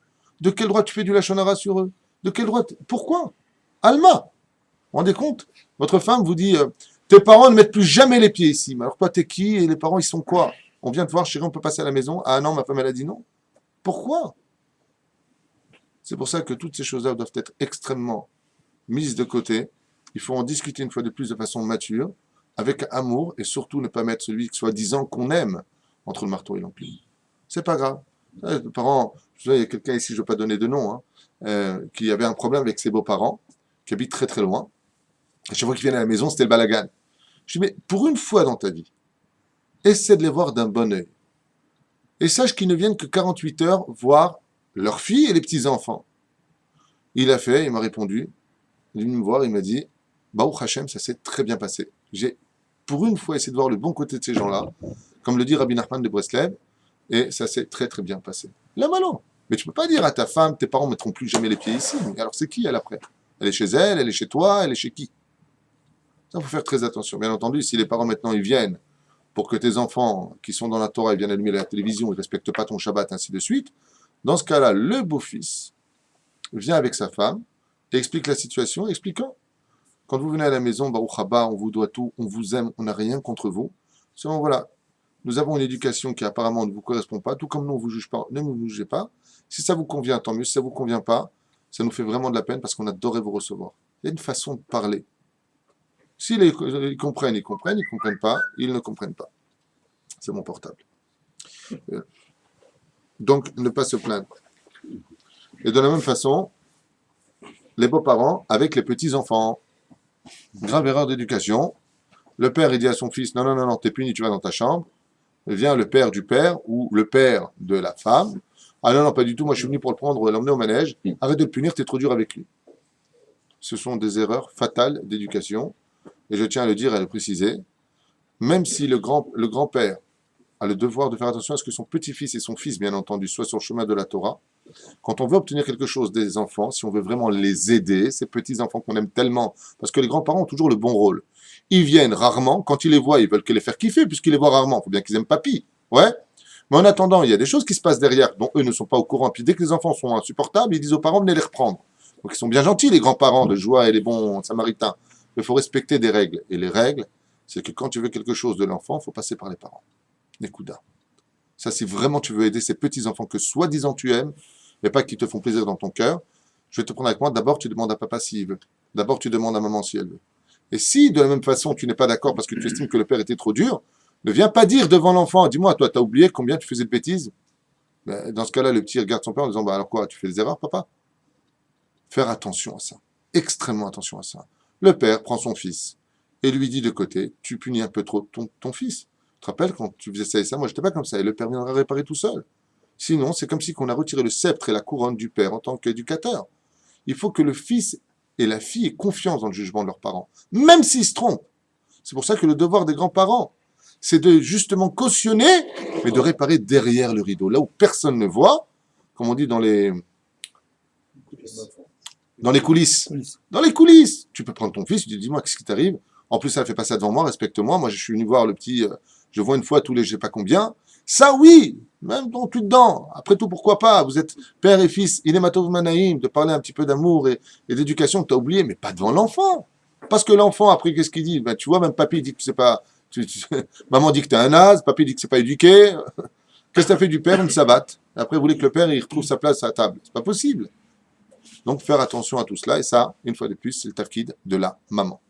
De quel droit tu fais du lachonara sur eux? De quel droit? Pourquoi? Alma, vous vous rendez compte? Votre femme vous dit, tes parents ne mettent plus jamais les pieds ici. Mais alors toi, t'es qui? Et les parents, ils sont quoi? On vient te voir, chérie, on peut passer à la maison. Ah non, ma femme, elle a dit non. Pourquoi? C'est pour ça que toutes ces choses-là doivent être extrêmement mises de côté. Il faut en discuter une fois de plus de façon mature, avec amour, et surtout ne pas mettre celui soi-disant qu'on aime entre le marteau et l'enclume. C'est pas grave. Les parents, je sais, il y a quelqu'un ici, je ne veux pas donner de nom, qui avait un problème avec ses beaux-parents, qui habitent très très loin. À chaque fois qu'ils viennent à la maison, c'était le balagan. Je dis, mais pour une fois dans ta vie, essaie de les voir d'un bon œil. Et sache qu'ils ne viennent que 48 heures voir leurs filles et les petits-enfants. Il a fait, il m'a répondu, il est venu me voir, il m'a dit, Baruch Hashem, ça s'est très bien passé. J'ai, pour une fois, essayé de voir le bon côté de ces gens-là, comme le dit Rabbi Nachman de Breslev, et ça s'est très très bien passé. La malo. Mais tu peux pas dire à ta femme, tes parents ne mettront plus jamais les pieds ici. Mais alors c'est qui elle après? Elle est chez elle est chez toi, elle est chez qui? Ça, il faut faire très attention. Bien entendu, si les parents maintenant ils viennent pour que tes enfants qui sont dans la Torah ils viennent allumer la télévision, ils ne respectent pas ton Shabbat, ainsi de suite, dans ce cas-là, le beau-fils vient avec sa femme et explique la situation, expliquant. Quand vous venez à la maison, Baruch Haba, on vous doit tout, on vous aime, on n'a rien contre vous. Seulement voilà, nous avons une éducation qui apparemment ne vous correspond pas, tout comme nous on ne vous juge pas, ne nous jugez pas. Si ça vous convient, tant mieux. Si ça ne vous convient pas, ça nous fait vraiment de la peine parce qu'on adorait vous recevoir. Il y a une façon de parler. S'ils ils comprennent, ils comprennent, ils ne comprennent pas, ils ne comprennent pas. C'est mon portable. Donc, ne pas se plaindre. Et de la même façon, les beaux-parents avec les petits-enfants. Grave erreur d'éducation. Le père, il dit à son fils, non, t'es puni, tu vas dans ta chambre. Vient le père du père ou le père de la femme. Ah non, pas du tout, moi je suis venu pour le prendre, l'emmener au manège. Arrête de le punir, t'es trop dur avec lui. Ce sont des erreurs fatales d'éducation. Et je tiens à le dire et à le préciser. Même si le grand-père a le devoir de faire attention à ce que son petit-fils et son fils, bien entendu, soient sur le chemin de la Torah, quand on veut obtenir quelque chose des enfants, si on veut vraiment les aider, ces petits-enfants qu'on aime tellement, parce que les grands-parents ont toujours le bon rôle. Ils viennent rarement, quand ils les voient, ils veulent que les faire kiffer, puisqu'ils les voient rarement. Il faut bien qu'ils aiment papy. Ouais. Mais en attendant, il y a des choses qui se passent derrière, dont eux ne sont pas au courant. Puis dès que les enfants sont insupportables, ils disent aux parents, venez les reprendre. Donc ils sont bien gentils, les grands-parents de joie et les bons samaritains. Mais il faut respecter des règles. Et les règles, c'est que quand tu veux quelque chose de l'enfant, il faut passer par les parents. Nekuda. Ça, si vraiment tu veux aider ces petits-enfants que soi-disant tu aimes, mais pas qui te font plaisir dans ton cœur, je vais te prendre avec moi. D'abord, tu demandes à papa s'il veut. D'abord, tu demandes à maman si elle veut. Et si, de la même façon, tu n'es pas d'accord parce que tu estimes que le père était trop dur, ne viens pas dire devant l'enfant, dis-moi, toi, t'as oublié combien tu faisais de bêtises? Ben, dans ce cas-là, le petit regarde son père en disant, bah alors quoi, tu fais des erreurs, papa? Faire attention à ça. Extrêmement attention à ça. Le père prend son fils et lui dit de côté, tu punis un peu trop ton fils. Tu te rappelles quand tu faisais ça et ça, moi, j'étais pas comme ça, et le père viendra réparer tout seul. Sinon, c'est comme si on a retiré le sceptre et la couronne du père en tant qu'éducateur. Il faut que le fils et la fille aient confiance dans le jugement de leurs parents, même s'ils se trompent. C'est pour ça que le devoir des grands-parents, c'est de justement cautionner, mais de réparer derrière le rideau, là où personne ne voit, comme on dit dans les coulisses. Dans les coulisses. Tu peux prendre ton fils, tu dis, dis-moi, qu'est-ce qui t'arrive? En plus, ça fait pas ça devant moi, respecte-moi. Moi, je suis venu voir le petit, je vois une fois tous les je sais pas combien. Ça, oui, même dans tout dedans. Après tout, pourquoi pas? Vous êtes père et fils, il est matov manaïm, de parler un petit peu d'amour et d'éducation que tu as oublié, mais pas devant l'enfant. Parce que l'enfant, après, qu'est-ce qu'il dit? Ben, tu vois, même papy dit que c'est pas, maman dit que t'es un naze, papy dit que c'est pas éduqué. Qu'est-ce que t'as fait du père? Une savate. Après, vous voulez que le père, il retrouve sa place à la table. C'est pas possible. Donc, faire attention à tout cela. Et ça, une fois de plus, c'est le tafkid de la maman.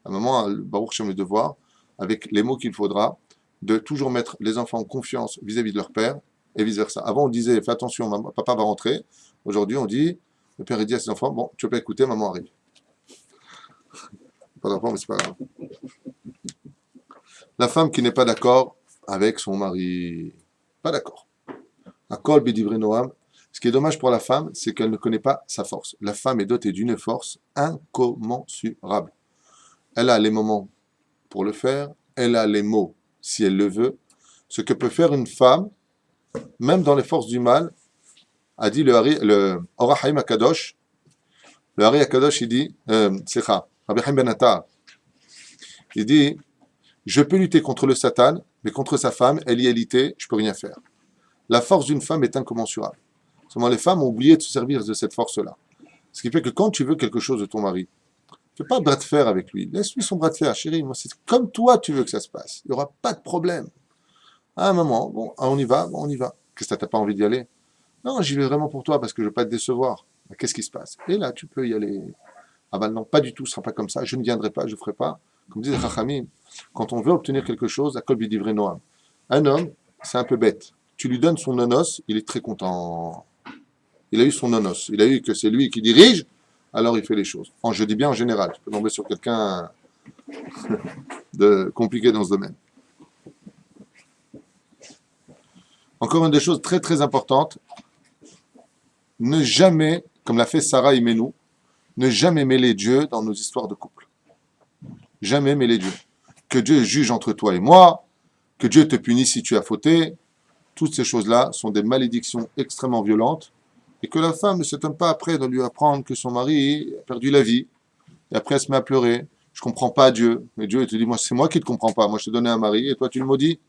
La maman a le Baruch Shem le devoir, avec les mots qu'il faudra, de toujours mettre les enfants en confiance vis-à-vis de leur père et vice-versa. Avant, on disait, fais attention, maman, papa va rentrer. Aujourd'hui, on dit, le père il dit à ses enfants, bon, tu peux pas écouter, maman arrive. Pas d'enfant, mais c'est pas grave. La femme qui n'est pas d'accord avec son mari, pas d'accord. Akol bidivre Noam. Ce qui est dommage pour la femme, c'est qu'elle ne connaît pas sa force. La femme est dotée d'une force incommensurable. Elle a les moments pour le faire, elle a les mots si elle le veut. Ce que peut faire une femme, même dans les forces du mal, a dit le Or HaChaim Akadosh. Le Hari Akadosh, il dit, Rabbi Chaim Ben Attar, il dit, je peux lutter contre le Satan, mais contre sa femme, elle je peux rien faire. La force d'une femme est incommensurable. Seulement les femmes ont oublié de se servir de cette force-là. Ce qui fait que quand tu veux quelque chose de ton mari, fais pas bras de fer avec lui. Laisse-lui son bras de fer, chérie. Moi, c'est comme toi tu veux que ça se passe. Il n'y aura pas de problème. À un moment, bon, on y va, bon, on y va. Qu'est-ce que t'as pas envie d'y aller? Non, j'y vais vraiment pour toi parce que je veux pas te décevoir. Qu'est-ce qui se passe? Et là, tu peux y aller. Ah ben non, pas du tout, ce sera pas comme ça. Je ne viendrai pas, je ne ferai pas. Comme disait Chachamim, quand on veut obtenir quelque chose, à Kol Bidivre Noam. Un homme, c'est un peu bête. Tu lui donnes son nonos, il est très content. Il a eu son nonos. Il a eu que c'est lui qui dirige, alors il fait les choses. Je dis bien en général. Tu peux tomber sur quelqu'un de compliqué dans ce domaine. Encore une des choses très très importantes, ne jamais, comme l'a fait Sarah et Menou, ne jamais mêler Dieu dans nos histoires de couple. Jamais mêler Dieu. Que Dieu juge entre toi et moi, que Dieu te punisse si tu as fauté, toutes ces choses-là sont des malédictions extrêmement violentes, et que la femme ne s'étonne pas après de lui apprendre que son mari a perdu la vie, et après elle se met à pleurer. Je ne comprends pas Dieu. Mais Dieu il te dit, moi c'est moi qui ne te comprends pas, moi je t'ai donné un mari, et toi tu le maudis.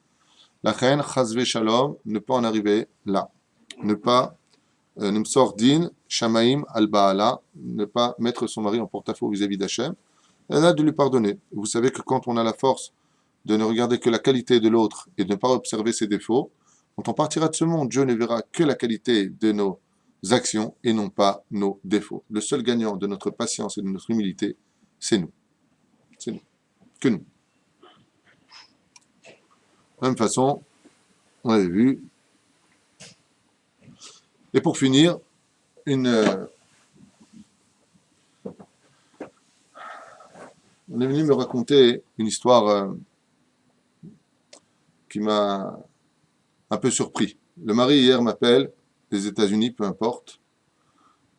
La reine, chazve shalom, ne pas en arriver là. Ne pas, nimsor din, shamaim al baala, ne pas mettre son mari en porte-à-faux vis-à-vis d'Hachem. Elle a de lui pardonner. Vous savez que quand on a la force de ne regarder que la qualité de l'autre et de ne pas observer ses défauts, quand on partira de ce monde, Dieu ne verra que la qualité de nos actions et non pas nos défauts. Le seul gagnant de notre patience et de notre humilité, c'est nous. C'est nous. Que nous. De la même façon, on avait vu. Et pour finir, on est venu me raconter une histoire qui m'a un peu surpris. Le mari hier m'appelle des États-Unis, peu importe,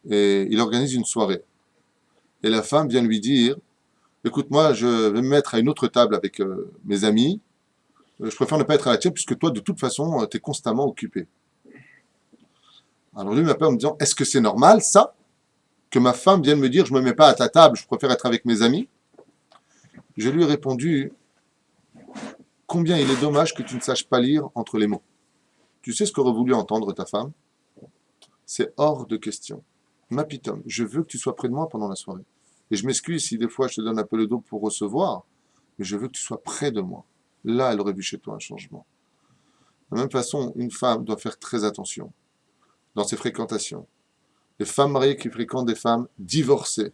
et il organise une soirée. Et la femme vient lui dire, écoute, moi, je vais me mettre à une autre table avec mes amis. Je préfère ne pas être à la tienne puisque toi, de toute façon, tu es constamment occupé. Alors lui m'appelle en me disant, est-ce que c'est normal, ça, que ma femme vienne me dire, je ne me mets pas à ta table, je préfère être avec mes amis? Je lui ai répondu, combien il est dommage que tu ne saches pas lire entre les mots. Tu sais ce qu'aurait voulu entendre ta femme? C'est hors de question. Ma pitome, je veux que tu sois près de moi pendant la soirée. Et je m'excuse si des fois je te donne un peu le dos pour recevoir, mais je veux que tu sois près de moi. Là, elle aurait vu chez toi un changement. De la même façon, une femme doit faire très attention dans ses fréquentations. Les femmes mariées qui fréquentent des femmes divorcées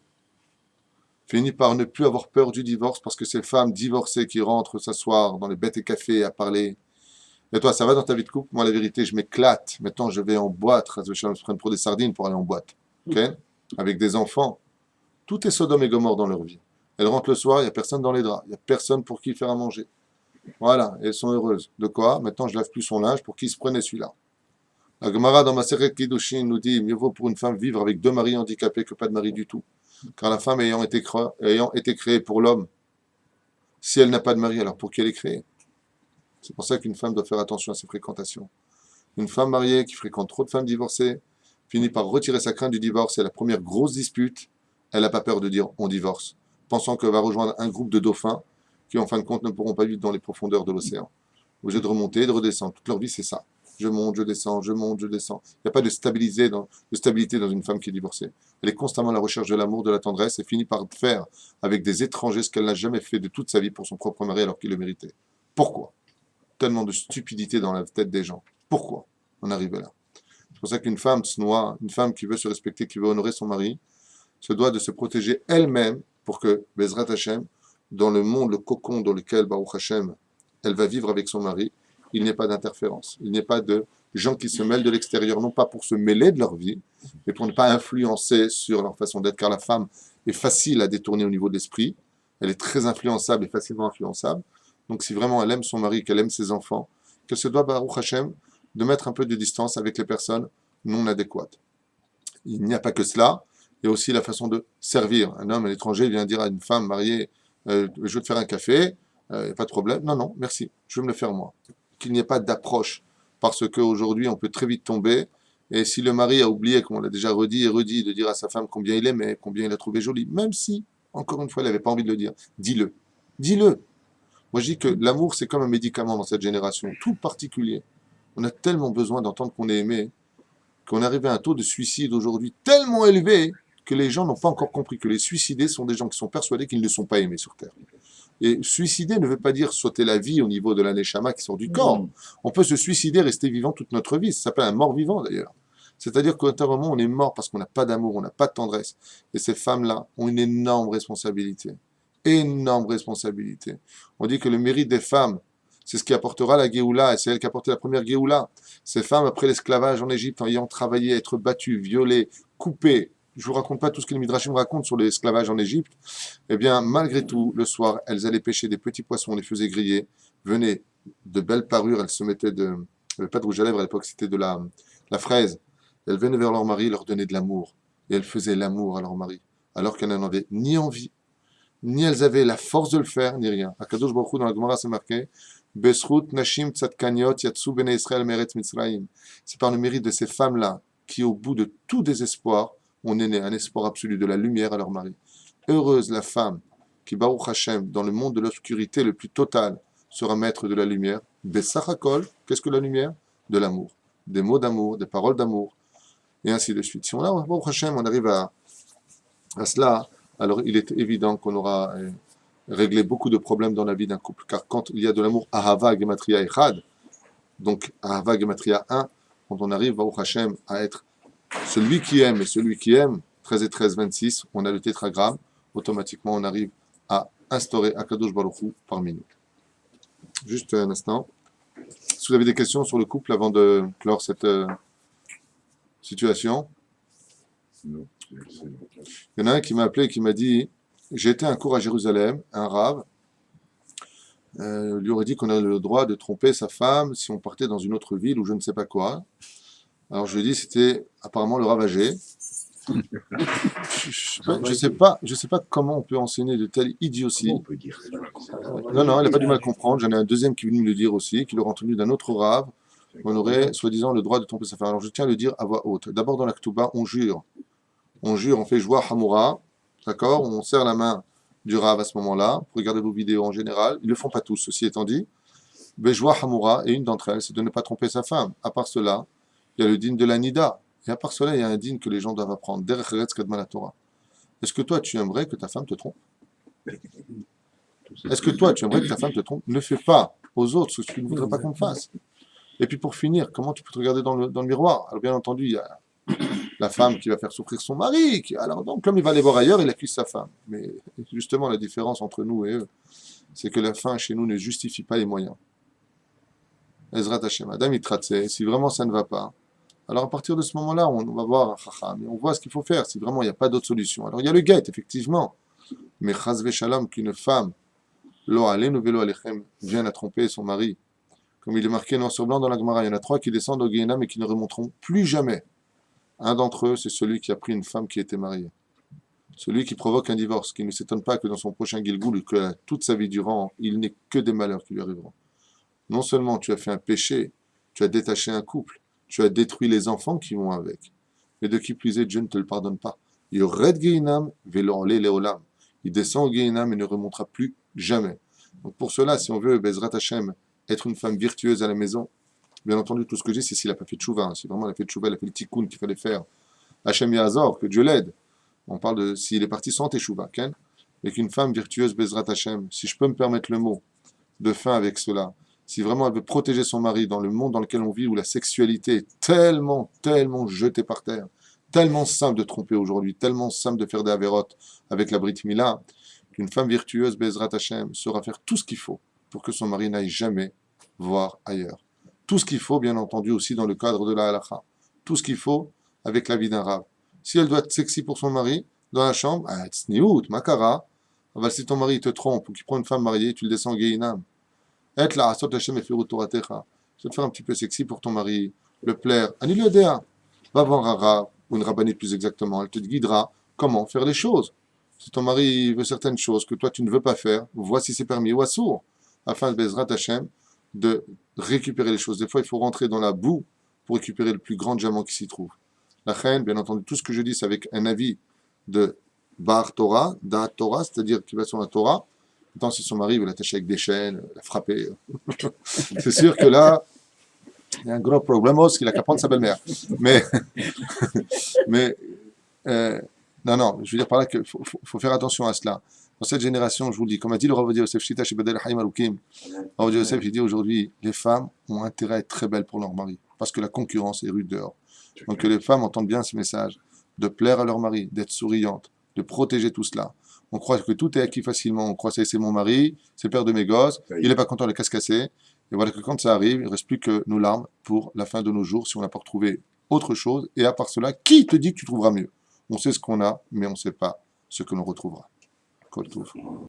finissent par ne plus avoir peur du divorce parce que ces femmes divorcées qui rentrent s'asseoir dans les bêtes et cafés à parler. Et toi, ça va dans ta vie de couple? Moi, la vérité, je m'éclate. Maintenant, je vais en boîte. Je me prends pour des sardines pour aller en boîte. Ok? Avec des enfants. Tout est Sodome et Gomorre dans leur vie. Elles rentrent le soir, il n'y a personne dans les draps. Il n'y a personne pour qui faire à manger. Voilà, et elles sont heureuses. De quoi? Maintenant, je lave plus son linge pour qui se prenait celui-là. La Gemara dans Maseret Kiddushin nous dit mieux vaut pour une femme vivre avec 2 maris handicapés que pas de mari du tout. Car la femme ayant été créée pour l'homme, si elle n'a pas de mari, alors pour qui elle est créée? C'est pour ça qu'une femme doit faire attention à ses fréquentations. Une femme mariée qui fréquente trop de femmes divorcées finit par retirer sa crainte du divorce et la première grosse dispute, elle n'a pas peur de dire on divorce, pensant qu'elle va rejoindre un groupe de dauphins qui en fin de compte ne pourront pas vivre dans les profondeurs de l'océan. Obligé de remonter, de redescendre. Toute leur vie c'est ça. Je monte, je descends, je monte, je descends. Il n'y a pas de stabilité dans une femme qui est divorcée. Elle est constamment à la recherche de l'amour, de la tendresse et finit par faire avec des étrangers ce qu'elle n'a jamais fait de toute sa vie pour son propre mari alors qu'il le méritait. Pourquoi? Tellement de stupidité dans la tête des gens. Pourquoi on arrive là? C'est pour ça qu'une femme se noie, une femme qui veut se respecter, qui veut honorer son mari, se doit de se protéger elle-même pour que, Bezrat Hashem, dans le monde, le cocon dans lequel, Baruch Hashem, elle va vivre avec son mari, il n'y ait pas d'interférence. Il n'y ait pas de gens qui se mêlent de l'extérieur, non pas pour se mêler de leur vie, mais pour ne pas influencer sur leur façon d'être, car la femme est facile à détourner au niveau de l'esprit, elle est très influençable et facilement influençable. Donc si vraiment elle aime son mari, qu'elle aime ses enfants, qu'elle se doit, Baruch Hashem, de mettre un peu de distance avec les personnes non adéquates. Il n'y a pas que cela, il y a aussi la façon de servir. Un homme à l'étranger vient dire à une femme mariée, je veux te faire un café, il n'y a pas de problème. Non, non, merci, je veux me le faire moi. Qu'il n'y ait pas d'approche, parce qu'aujourd'hui on peut très vite tomber, et si le mari a oublié, comme on l'a déjà redit et redit, de dire à sa femme combien il aimait, combien il a trouvé jolie, même si, encore une fois, il n'avait pas envie de le dire, dis-le. Dis-le. Moi, je dis que l'amour, c'est comme un médicament dans cette génération, tout particulier. On a tellement besoin d'entendre qu'on est aimé, qu'on est arrivé à un taux de suicide aujourd'hui tellement élevé que les gens n'ont pas encore compris que les suicidés sont des gens qui sont persuadés qu'ils ne sont pas aimés sur Terre. Et suicider ne veut pas dire sauter la vie au niveau de la neshama qui sort du corps. On peut se suicider, rester vivant toute notre vie. Ça s'appelle un mort-vivant d'ailleurs. C'est-à-dire qu'au moment on est mort parce qu'on n'a pas d'amour, on n'a pas de tendresse. Et ces femmes-là ont une énorme responsabilité. Énorme responsabilité. On dit que le mérite des femmes, c'est ce qui apportera la Géoula, et c'est elle qui a apporté la première Géoula. Ces femmes, après l'esclavage en Égypte, en ayant travaillé, être battues, violées, coupées, je ne vous raconte pas tout ce que les Midrashim racontent sur l'esclavage en Égypte, eh bien, malgré tout, le soir, elles allaient pêcher des petits poissons, on les faisait griller, venaient de belles parures, elles se mettaient de... Il n'y avait pas de rouge à lèvres à l'époque, c'était de la fraise. Elles venaient vers leur mari, leur donnaient de l'amour. Et elles faisaient l'amour à leur mari, alors qu'elles n'en avaient ni envie, ni elles avaient la force de le faire, ni rien. À Kadosh Baruch Hu, dans la Gemara, c'est marqué Besrut Nashim Tzadkaniot Yatsu Bene Israël Meretz Mitzrayim. C'est par le mérite de ces femmes-là qui, au bout de tout désespoir, ont né un espoir absolu de la lumière à leur mari. Heureuse la femme qui, Baruch Hashem, dans le monde de l'obscurité le plus total, sera maître de la lumière. Bessachakol, qu'est-ce que la lumière? De l'amour. Des mots d'amour, des paroles d'amour, et ainsi de suite. Si on a, Baruch Hashem, on arrive à cela, alors il est évident qu'on aura réglé beaucoup de problèmes dans la vie d'un couple. Car quand il y a de l'amour, Ahava Gematria Echad, donc Ahava Gematria 1, quand on arrive, Baruch Hashem, à être celui qui aime et celui qui aime, 13 et 13, 26, on a le tétragramme, automatiquement on arrive à instaurer Akadosh Baruch Hu parmi nous. Juste un instant. Si vous avez des questions sur le couple avant de clore cette situation. Non. Il y en a un qui m'a appelé et qui m'a dit, j'ai été à un cours à Jérusalem, un rave, lui aurait dit qu'on a le droit de tromper sa femme si on partait dans une autre ville ou je ne sais pas quoi. Alors je lui ai dit, c'était apparemment le rave âgé. Je sais pas comment on peut enseigner de telles idioties. On peut dire ça. Non, non, elle n'a pas du mal à comprendre. J'en ai un deuxième qui est venu me le dire aussi, qui l'aurait entendu d'un autre rave. On aurait, soi-disant, le droit de tromper sa femme. Alors je tiens à le dire à voix haute. D'abord dans la Ketouba, on jure. On jure, on fait joie Hamoura. D'accord? On serre la main du rave à ce moment-là. Regardez vos vidéos en général. Ils ne le font pas tous, ceci étant dit. Bejwa Hamoura, et une d'entre elles, c'est de ne pas tromper sa femme. À part cela, il y a le dîne de la Nida. Et à part cela, il y a un dîne que les gens doivent apprendre. Derech Eretz Kadma la Torah. Est-ce que toi, tu aimerais que ta femme te trompe? Est-ce que toi, tu aimerais que ta femme te trompe? Ne fais pas aux autres ce que tu ne voudrais pas qu'on fasse. Et puis pour finir, comment tu peux te regarder dans le miroir? Alors bien entendu, il y a la femme qui va faire souffrir son mari. Alors donc, comme il va aller voir ailleurs, il accuse sa femme. Mais justement, la différence entre nous et eux, c'est que la fin chez nous ne justifie pas les moyens. Ezrat Hashem, Adam Itratse, si vraiment ça ne va pas, alors à partir de ce moment-là, on va voir un chacham et on voit ce qu'il faut faire, si vraiment il n'y a pas d'autre solution. Alors il y a le guet, effectivement, mais chazve shalom, qu'une femme, lo alenu velo alechem, vienne à tromper son mari, comme il est marqué noir sur blanc dans la Gemara, il y en a 3 qui descendent au Gehenam et qui ne remonteront plus jamais. Un d'entre eux, c'est celui qui a pris une femme qui était mariée. Celui qui provoque un divorce, qui ne s'étonne pas que dans son prochain Gilgoul, que toute sa vie durant, il n'ait que des malheurs qui lui arriveront. Non seulement tu as fait un péché, tu as détaché un couple, tu as détruit les enfants qui vont avec. Et de qui plus est, Dieu ne te le pardonne pas. Yored Gehinam, velorle leolam. Il descend au Gehinam et ne remontera plus jamais. Donc pour cela, si on veut, Bezrat Hashem, être une femme virtueuse à la maison, bien entendu, tout ce que je dis, c'est s'il n'a pas fait de tchouva. Si vraiment elle a fait de tchouva, elle a fait le tikkun qu'il fallait faire. Hashem Yazor, que Dieu l'aide. On parle de s'il est parti sans teshuva, Ken. Et qu'une femme virtueuse, Bezrat Hashem, si je peux me permettre le mot, de fin avec cela, si vraiment elle veut protéger son mari dans le monde dans lequel on vit, où la sexualité est tellement, tellement jetée par terre, tellement simple de tromper aujourd'hui, tellement simple de faire des avérotes avec la Brit Mila, qu'une femme virtueuse, Bezrat Hashem, saura faire tout ce qu'il faut pour que son mari n'aille jamais voir ailleurs. Tout ce qu'il faut, bien entendu, aussi dans le cadre de la halakha. Tout ce qu'il faut avec la vie d'un rave. Si elle doit être sexy pour son mari, dans la chambre, tsniout, makara. Si ton mari te trompe ou qu'il prend une femme mariée, tu le descends au Gehinam. Être là, asot Hashem et firu toratecha. Tu vas te faire un petit peu sexy pour ton mari, le plaire. Anil yodea. Va voir un rave, ou une rabbinite plus exactement. Elle te guidera comment faire les choses. Si ton mari veut certaines choses que toi tu ne veux pas faire, vois si c'est permis ou assourd. Afin de Bezrat Hashem, de récupérer les choses. Des fois, il faut rentrer dans la boue pour récupérer le plus grand diamant qui s'y trouve. La reine, bien entendu, tout ce que je dis, c'est avec un avis de Bar Torah, Da Torah, c'est-à-dire qui va sur la Torah. Tant si son mari veut l'attacher avec des chaînes, la frapper, c'est sûr que là, il y a un gros problème, qu'il a qu'à prendre sa belle-mère. Mais, non, je veux dire par là qu'il faut faire attention à cela. Dans cette génération, je vous le dis, comme a dit le Rav Ovadia Yosef Shita chez Bedel Haïm Aloukim, Rav Ovadia Yosef, il dit aujourd'hui, les femmes ont intérêt à être très belles pour leur mari, parce que la concurrence est rude dehors. Donc que les femmes entendent bien ce message, de plaire à leur mari, d'être souriantes, de protéger tout cela. On croit que tout est acquis facilement, on croit que c'est mon mari, c'est le père de mes gosses, il n'est pas content de le casse-casser, et voilà que quand ça arrive, il ne reste plus que nos larmes pour la fin de nos jours, si on n'a pas retrouvé autre chose, et à part cela, qui te dit que tu trouveras mieux? On sait ce qu'on a, mais on ne sait pas ce que l'on retrouvera. Kol Tov.